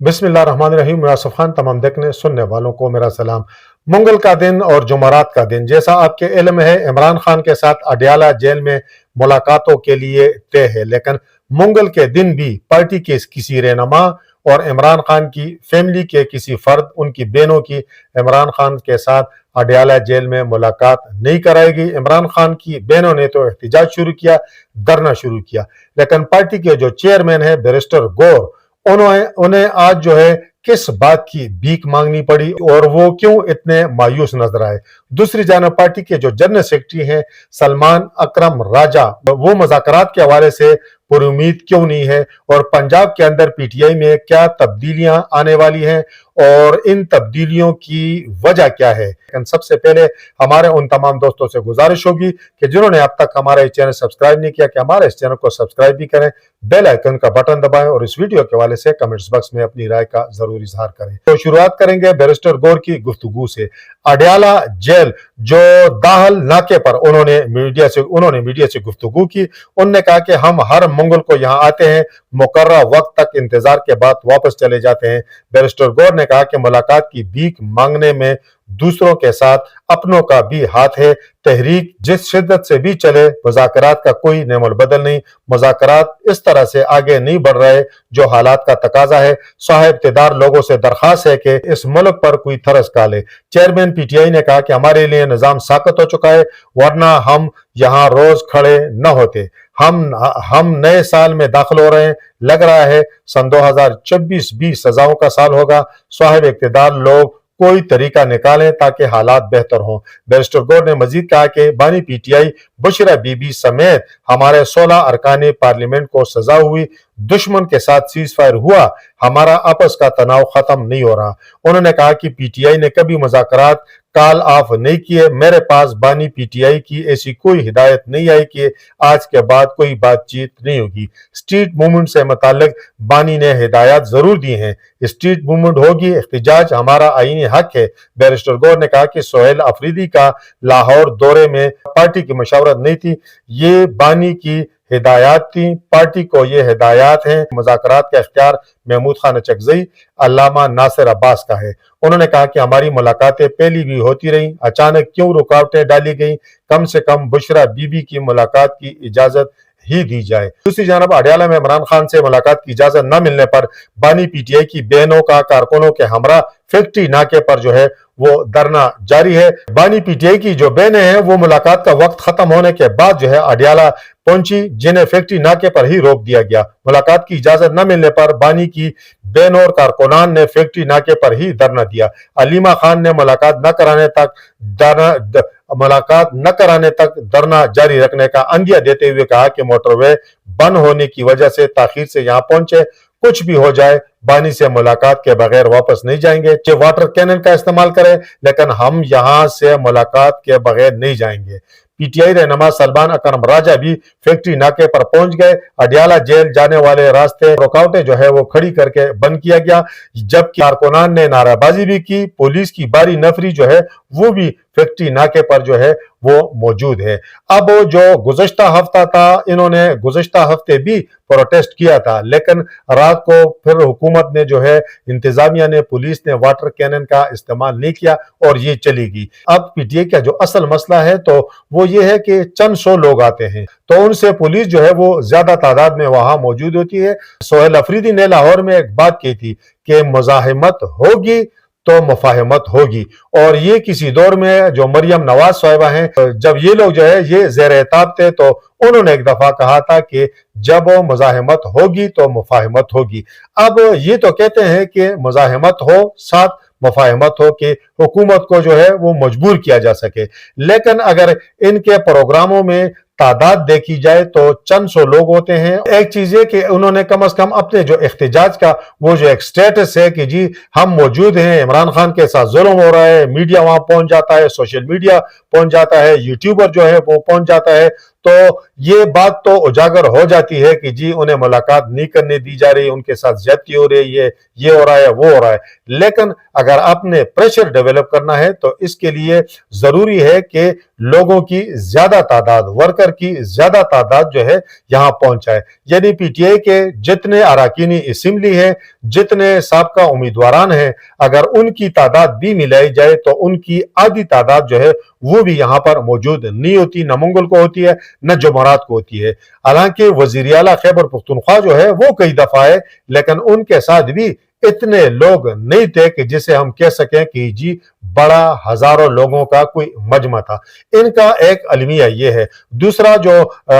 बिस्मिल्लाहिर्रहमानिर्रहीम। मैं आसिफ खान, तमाम देखने सुनने वालों को मेरा सलाम। मंगल का दिन और जुमेरात का दिन, जैसा आपके इल्म है, इमरान खान के साथ अडयाला जेल में मुलाकातों के लिए तय है। लेकिन मंगल के दिन भी पार्टी के किसी रहनुमा और इमरान खान की फैमिली के किसी फर्द, उनकी बहनों की इमरान खान के साथ अडयाला जेल में मुलाकात नहीं कराएगी। इमरान खान की बहनों ने तो एहतजाज शुरू किया, धरना शुरू किया, लेकिन पार्टी के जो चेयरमैन है बैरिस्टर गौर, उन्हें आज जो है किस बात की भीख मांगनी पड़ी और वो क्यों इतने मायूस नजर आए। दूसरी जानब पार्टी के जो जनरल सेक्रेटरी हैं सलमान अकरम राजा, वो मुज़ाकरात के हवाले से पुरुमीद क्यों नहीं है और पंजाब के अंदर पीटीआई में क्या तब्दीलियां आने वाली हैं और इन तब्दीलियों की वजह क्या है। लेकिन सबसे पहले हमारे उन तमाम दोस्तों से गुजारिश होगी कि जिन्होंने अब तक हमारा ये चैनल सब्सक्राइब नहीं किया कि हमारे इस चैनल को सब्सक्राइब भी करें, बेल आइकन का बटन दबाएं और इस वीडियो के हवाले से कमेंट्स बॉक्स में अपनी राय का जरूर इजहार करें। तो शुरुआत करेंगे बैरिस्टर गौर की गुफ्तगू से। अडयाला जेल जो दाहल नाके पर उन्होंने मीडिया से गुफ्तगू की। उन्होंने कहा कि हम हर मंगल को यहाँ आते हैं, मुकर्रर वक्त तक इंतजार के बाद वापस चले जाते हैं। बैरिस्टर गौर ने कहा कि मुलाकात की भीख मांगने में दूसरों के साथ अपनों का भी हाथ है। तहरीक जिस शिद्दत से भी चले, मुज़ाकरात का कोई नेमल बदल नहीं। मुज़ाकरात इस तरह से आगे नहीं बढ़ रहे जो हालात का तकाजा है। साहिब इक़्तिदार लोगों से दरखास्त है कि इस मुल्क पर कोई तरस डाले। चेयरमैन पीटीआई ने कहा कि हमारे लिए निज़ाम साकत हो चुका है, वरना हम यहाँ रोज खड़े न होते। हम नए साल में दाखिल हो रहे हैं, लग रहा है सन 2026 भी सजाओं का साल होगा। साहिब इक़्तिदार लोग कोई तरीका निकालें ताकि हालात बेहतर हों। बैरिस्टर गौर ने मजीद कहा कि बानी पीटीआई बुशरा बीबी समेत हमारे 16 अरकान पार्लियामेंट को सजा हुई, दुश्मन के साथ सीज फायर हुआ, हमारा आपस का तनाव खत्म नहीं हो रहा। उन्होंने कहा कि पीटीआई ने कभी मुज़ाकरात कॉल ऑफ नहीं किए। मेरे पास बानी पीटीआई की ऐसी कोई हिदायत नहीं आई कि आज के बाद कोई बातचीत नहीं होगी। स्ट्रीट मूवमेंट से मुताल्लिक बानी ने हिदायत जरूर दी हैं। स्ट्रीट मूवमेंट होगी, एहतजाज हमारा आईनी हक है। बैरिस्टर गौर ने कहा कि सोहेल अफरीदी का लाहौर दौरे में पार्टी की मशवरत नहीं थी, ये बानी की हिदायत थी। पार्टी को ये हिदायत हैं। मुज़ाकरात का इख्तियार महमूद खान अचकज़ई, अल्लामा नासिर अब्बास का है। उन्होंने कहा कि हमारी मुलाकातें पहली भी होती रहीं, अचानक क्यों रुकावटें डाली गई। कम से कम बुशरा बीबी की मुलाकात की इजाजत ही दी जाए। दूसरी जानब अडयाला में इमरान खान से मुलाकात की इजाजत न मिलने पर बानी पीटीआई की बहनों का कारकुनों के हमरा फैक्ट्री नाके पर जो है वो धरना जारी है। बानी पीटीआई की जो बहनें हैं वो मुलाकात का वक्त खत्म होने के बाद जो है अडयाला पहुंची, जिन्हें फैक्ट्री नाके पर ही रोक दिया गया। मुलाकात की इजाजत न मिलने पर बानी की बहनों और कारकुनान ने फैक्ट्री नाके पर ही धरना दिया। अलीमा खान ने मुलाकात न कराने तक धरना जारी रखने का अंदिया देते हुए कहा कि मोटरवे बंद होने की वजह से ताखीर से यहाँ पहुंचे, कुछ भी हो जाए बानी से मुलाकात के बगैर वापस नहीं जाएंगे। चाहे वाटर कैनन का इस्तेमाल करें, लेकिन हम यहां से मुलाकात के बगैर नहीं जाएंगे। पीटीआई रहनुमा सलमान अकरम राजा भी फैक्ट्री नाके पर पहुंच गए। अडयाला जेल जाने वाले रास्ते रुकावटें जो है वो खड़ी करके बंद किया गया, जबकि कारकुनान ने नाराबाजी भी की। पुलिस की बारी नफरी जो है वो भी फैक्ट्री नाके पर जो है वो मौजूद है। अब जो गुज़श्ता हफ्ता था, इन्होंने गुज़श्ता हफ्ते भी प्रोटेस्ट किया था, लेकिन रात को फिर हुकूमत ने जो है, इंतजामिया ने, पुलिस ने वाटर कैनन का इस्तेमाल नहीं किया और ये चली गई। अब पीटीआई का जो असल मसला है तो वो ये है कि चंद 100 लोग आते हैं तो उनसे पुलिस जो है वो ज्यादा तादाद में वहां मौजूद होती है। सोहेल अफरीदी ने लाहौर में एक बात कही थी कि मुज़ाहिमत होगी तो मुफाहिमत होगी, और ये किसी दौर में जो मरियम नवाज साहिबा हैं, जब ये लोग जो है ये ज़ेर एताब थे तो उन्होंने एक दफा कहा था कि जब मुज़ाहिमत होगी तो मुफाहिमत होगी। अब ये तो कहते हैं कि मुज़ाहिमत हो, साथ मुफाहिमत हो कि हुकूमत को जो है वो मजबूर किया जा सके, लेकिन अगर इनके प्रोग्रामों में तादाद देखी जाए तो चंद 100 लोग होते हैं। एक चीज है कि उन्होंने कम से कम अपने जो एहतजाज का वो जो एक स्टेटस है कि जी हम मौजूद हैं, इमरान खान के साथ जुल्म हो रहा है, मीडिया वहां पहुंच जाता है, सोशल मीडिया पहुंच जाता है, यूट्यूबर जो है वो पहुंच जाता है, तो ये बात तो उजागर हो जाती है कि जी उन्हें मुलाकात नहीं करने दी जा रही, उनके साथ ज्यादती हो रही है, ये हो रहा है, वो हो रहा है। लेकिन अगर आपने प्रेशर डेवलप करना है तो इसके लिए जरूरी है कि लोगों की ज्यादा तादाद, वर्कर की ज्यादा तादाद जो है यहां पहुंचाए। यानी पीटीआई के जितने अरकानी असेंबली है, जितने साबका उम्मीदवारान हैं, अगर उनकी तादाद भी मिलाई जाए तो उनकी आधी तादाद जो है वो भी यहां पर मौजूद नहीं होती, न मंगल को होती है न जुमेरात को होती है। हालांकि वजीर आला खैबर पख्तूनख्वा जो है वो कई दफा है, लेकिन उनके साथ भी इतने लोग नहीं थे कि जिसे हम कह सकें कि जी बड़ा हजारों लोगों का कोई मजमा था। इनका एक अलमिया ये है। दूसरा जो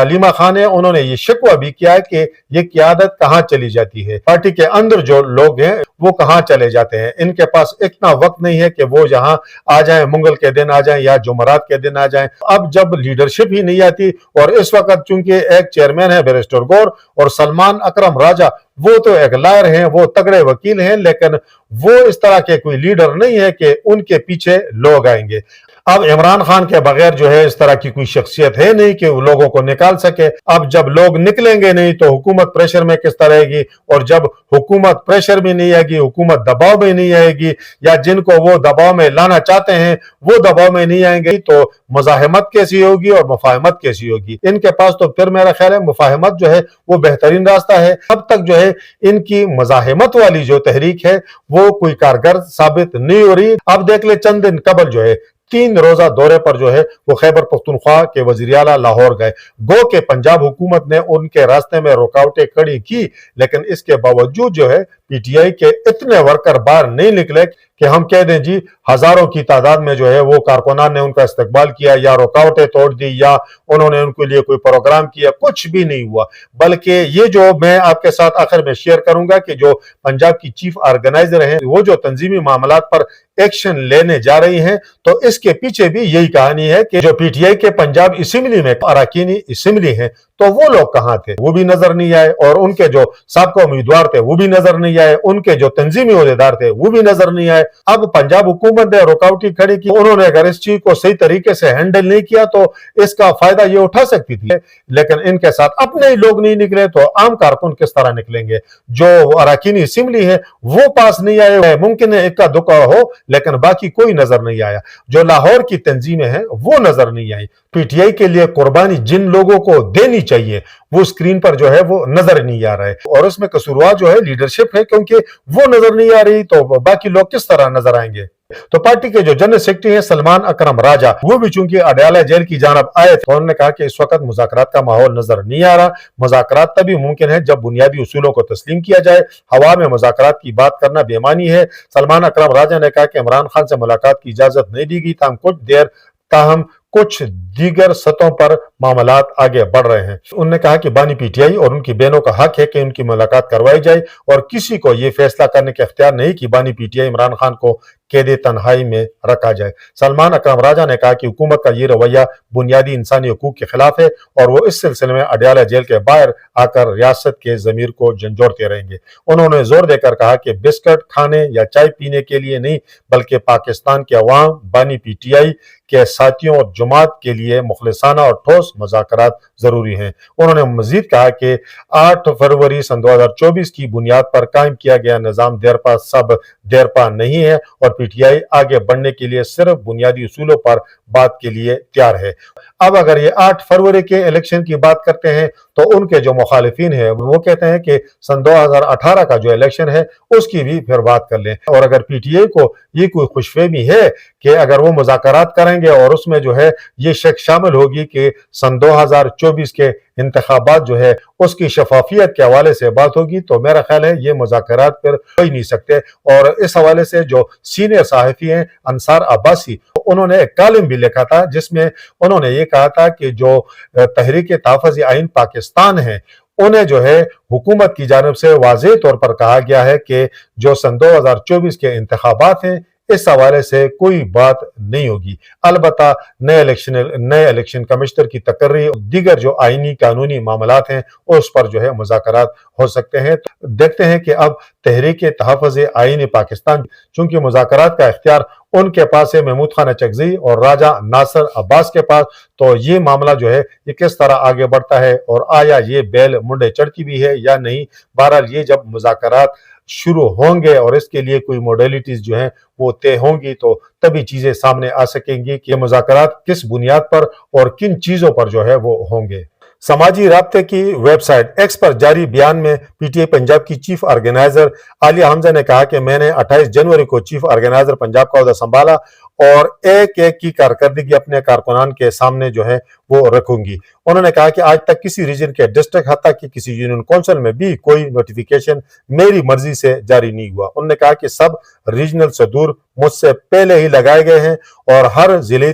लीमा खान है, उन्होंने ये शिकवा भी किया है कि ये क़यादत कहाँ चली जाती है, पार्टी के अंदर जो लोग हैं वो कहाँ चले जाते हैं। इनके पास इतना वक्त नहीं है कि वो यहाँ आ जाएं, मंगल के दिन आ जाएं या जुमेरात के दिन आ जाएं। अब जब लीडरशिप ही नहीं आती, और इस वक्त चूंकि एक चेयरमैन है बैरिस्टर गौर और सलमान अकरम राजा, वो तो एक लायर हैं, वो तगड़े वकील हैं, लेकिन वो इस तरह के कोई लीडर नहीं है कि उनके पीछे लोग आएंगे। अब इमरान खान के बगैर जो है इस तरह की कोई शख्सियत है नहीं कि वो लोगों को निकाल सके। अब जब लोग निकलेंगे नहीं तो हुकूमत प्रेशर में किस तरह आएगी, और जब हुकूमत प्रेशर में नहीं आएगी, हुकूमत दबाव में नहीं आएगी, या जिनको वो दबाव में लाना चाहते हैं वो दबाव में नहीं आएंगे, तो मुजाहिमत कैसी होगी और मुफाहमत कैसी होगी। इनके पास तो फिर मेरा ख्याल है मुफाहमत जो है वो बेहतरीन रास्ता है। अब तक जो है इनकी मुजाहिमत वाली जो तहरीक है वो कोई कारगर साबित नहीं हो रही। अब देख ले, चंद दिन कबल जो है 3 रोजा दौरे पर जो है वो खैबर पख्तूनख्वा के वजीर आला लाहौर गए। गो के पंजाब हुकूमत ने उनके रास्ते में रुकावटें खड़ी की, लेकिन इसके बावजूद जो है पीटीआई के इतने वर्कर बाहर नहीं निकले कि हम कह दें जी हजारों की तादाद में जो है वो कारकुनान ने उनका इस्तकबाल किया या रुकावटें तोड़ दी या उन्होंने उनके लिए कोई प्रोग्राम किया, कुछ भी नहीं हुआ। बल्कि ये जो मैं आपके साथ आखिर में शेयर करूंगा कि जो पंजाब की चीफ ऑर्गेनाइजर हैं वो जो तंजीमी मामलात पर एक्शन लेने जा रही हैं, तो इसके पीछे भी यही कहानी है कि जो पीटीआई के पंजाब असेंबली में अरकानी असेंबली हैं तो वो लोग कहां थे, वो भी नजर नहीं आए, और उनके जो साबका उम्मीदवार थे वो भी नजर नहीं आए, उनके जो तंजीमी ओहदेदार थे वो भी नजर नहीं आए। अब पंजाब हुकूमत ने रुकावटें खड़ी की, उन्होंने अगर इस चीज को सही तरीके से हैंडल नहीं किया तो इसका फायदा ये उठा सकती थी, लेकिन इनके साथ अपने ही लोग नहीं निकले तो आम कारकुन किस तरह निकलेंगे। जो अरकानी असेंबली है वो पास नहीं आए, मुमकिन है इक्का दुक्का हो, लेकिन बाकी कोई नजर नहीं आया। जो लाहौर की तंजीमें हैं वो नजर नहीं आई। पीटीआई के लिए कुर्बानी जिन लोगों को देनी चाहिए वो स्क्रीन पर जो है वो नजर नहीं आ रहा है, और उसमें कसूरवार जो है लीडरशिप है, क्योंकि वो नजर नहीं आ रही तो बाकी लोग किस तरह नजर आएंगे। तो पार्टी के जो जनरल सेक्रेटरी हैं सलमान अकरम राजा, वो भी चूंकि अडयाला जेल की जानब आए थे, उन्होंने कहा कि इस वक्त मुज़ाकरात का माहौल नजर नहीं आ रहा। मुज़ाकरात तभी मुमकिन है जब बुनियादी उसूलों को तस्लीम किया जाए। हवा में मुज़ाकरात की बात करना बेमानी है। सलमान अकरम राजा ने कहा कि इमरान खान से मुलाकात की इजाजत नहीं दी गई, ताहम कुछ दीगर सतहों पर मामलात आगे बढ़ रहे हैं। उन्होंने कहा कि बानी पीटीआई और उनकी बहनों का हक है कि उनकी मुलाकात करवाई जाए, और किसी को यह फैसला करने के इख्तियार नहीं कि बानी पीटीआई इमरान खान को कैद तन्हाई में रखा जाए। सलमान अकरम राजा ने कहा कि हुकूमत का ये रवैया बुनियादी इंसानी हकूक के खिलाफ है, और वो इस सिलसिले में अडयाला जेल के बाहर आकर रियासत के जमीर को झंझोड़ते रहेंगे। उन्होंने जोर देकर कहा कि बिस्किट खाने या चाय पीने के लिए नहीं, बल्कि पाकिस्तान के अवाम, बानी पीटीआई के साथियों और जमात के लिए मुखलिसाना और ठोस मुज़ाकरात जरूरी हैं। उन्होंने मजीद कहा कि 8 फरवरी सन 2024 की बुनियाद पर कायम किया गया निज़ाम देरपा सब देरपा नहीं है, और पीटीआई आगे बढ़ने के लिए सिर्फ बुनियादी उसूलों पर बात के लिए तैयार है। अब अगर ये 8 फरवरी के इलेक्शन की बात करते हैं तो उनके जो मुखालिफिन है वो कहते हैं कि सन 2018 का जो इलेक्शन है उसकी भी फिर बात कर लें। और अगर पीटीआई को ये कोई खुशफहमी है कि अगर वो मुज़ाकरात करेंगे और उसमें जो है ये शक शामिल होगी कि सन 2024 के इंतखाबात जो है उसकी शफाफियत के हवाले से बात होगी, तो मेरा ख्याल है ये मुज़ाकरात फिर हो ही नहीं सकते। और इस हवाले से जो सीनियर सहाफ़ी हैं अंसार अब्बासी, उन्होंने एक कालम भी लिखा था जिसमें उन्होंने ये कहा था कि जो तहरीक तहफ़्फ़ुज़ आइन पाकिस्तान है उन्हें जो है हुकूमत की जानिब से वाज़ेह तौर पर कहा गया है कि जो सन 2024 के इंतखाबात हैं इस हवाले से कोई बात नहीं होगी। अलबत्ता नए इलेक्शन कमिश्नर की तकर्री, दीगर जो आईनी कानूनी मामलात हैं उस पर जो है मुज़ाकरात हो सकते हैं। तो देखते हैं कि अब तहरीक तहफ़्फ़ुज़ आईन पाकिस्तान, चूंकि मुज़ाकरात का इख्तियार उनके पास है, महमूद खान अचकज़ई और राजा नासिर अब्बास के पास, तो ये मामला जो है ये किस तरह आगे बढ़ता है और आया ये बेल मुंडे चढ़ती भी है या नहीं। बहरहाल ये जब मुज़ाकरात शुरू होंगे और इसके लिए कोई मॉडलिटीज जो हैं वो तय होंगी तो तभी चीजें सामने आ सकेंगी कि ये मुज़ाकरात किस बुनियाद पर और किन चीजों पर जो है वो होंगे। समाजी राब्ते की वेबसाइट एक्स पर जारी बयान में पीटीआई पंजाब की चीफ ऑर्गेनाइजर आलिया हमजा ने कहा कि मैंने 28 जनवरी को चीफ ऑर्गेनाइजर पंजाब का ओहदा संभाला और एक एक की कारकर्दगी अपने कारकुनान के सामने जो है वो रखूंगी। उन्होंने कहा कि आज तक किसी रीजन के डिस्ट्रिक्ट हत्ता कि किसी यूनियन काउंसिल में भी कोई नोटिफिकेशन मेरी मर्जी से जारी नहीं हुआ। उन्होंने कहा कि सब रीजनल सदूर मुझसे पहले ही लगाए गए हैं और हर जिले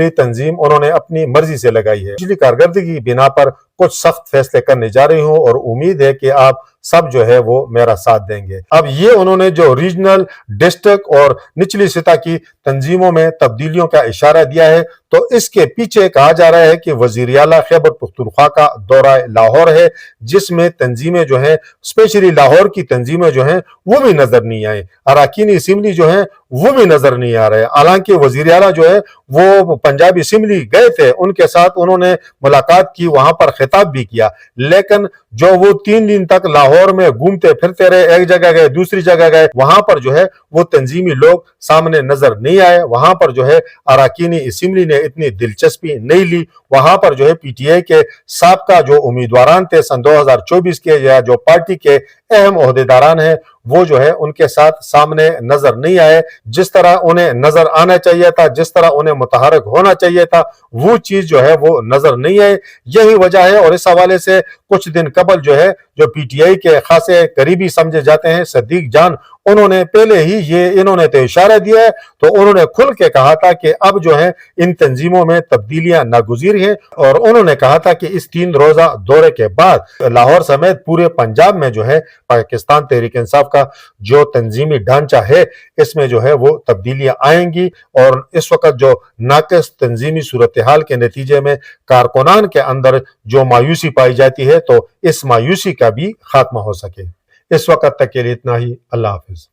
तंजीम उन्होंने अपनी मर्जी से लगाई है। पिछली कारकर्दगी की बिना पर कुछ सख्त फैसले करने जा रही हूं और उम्मीद है कि आप सब जो है वो मेरा साथ देंगे। अब ये उन्होंने जो रीजनल, डिस्ट्रिक्ट और निचली सतह की तंजीमों में तब्दीलियों का इशारा दिया है, तो इसके पीछे कहा जा रहा है कि वजीर आला खैबर पख्तूनख्वा का दौरा लाहौर है, जिसमें तंजीमें जो हैं, स्पेशली लाहौर की तंजीमें जो हैं वो भी नजर नहीं आए, अरकान असेंबली जो है वो भी नजर नहीं आ रहे। हालांकि वजीर आला जो है वो पंजाब असेंबली गए थे, उनके साथ उन्होंने मुलाकात की, वहां पर खिताब भी किया, लेकिन जो वो 3 दिन तक लाहौर में घूमते फिरते रहे, एक जगह गए दूसरी जगह गए, वहां पर जो है वो तंजीमी लोग सामने नजर नहीं आए। वहां पर जो है अरकान असेंबली ने इतनी दिलचस्पी नहीं ली। वहां पर जो है पीटीआई के साबका जो उम्मीदवारान थे सन 2024 के, या जो पार्टी के अहम ओहदेदारान हैं, वो जो है उनके साथ सामने नजर नहीं आए। जिस तरह उन्हें नजर आना चाहिए था, जिस तरह उन्हें मुतहरक होना चाहिए था, वो चीज जो है वो नजर नहीं आए। यही वजह है। और इस हवाले से कुछ दिन कबल जो है जो पीटीआई के खासे करीबी समझे जाते हैं सदीक जान, उन्होंने पहले ही ये इन्होंने तो इशारा दिया है, तो उन्होंने खुल के कहा था कि अब जो है इन तंजीमों में तब्दीलियां नागुज़ीर हैं। और उन्होंने कहा था कि इस 3 रोजा दौरे के बाद लाहौर समेत पूरे पंजाब में जो है पाकिस्तान तहरीक इंसाफ का जो तंजीमी ढांचा है, इसमें जो है वो तब्दीलियां आएंगी और इस वक्त जो नाक़िस तंजीमी सूरत हाल के नतीजे में कारकुनान के अंदर जो मायूसी पाई जाती है, तो इस मायूसी का भी खात्मा हो सके। इस वक्त तक के लिए इतना ही। अल्लाह हाफिज।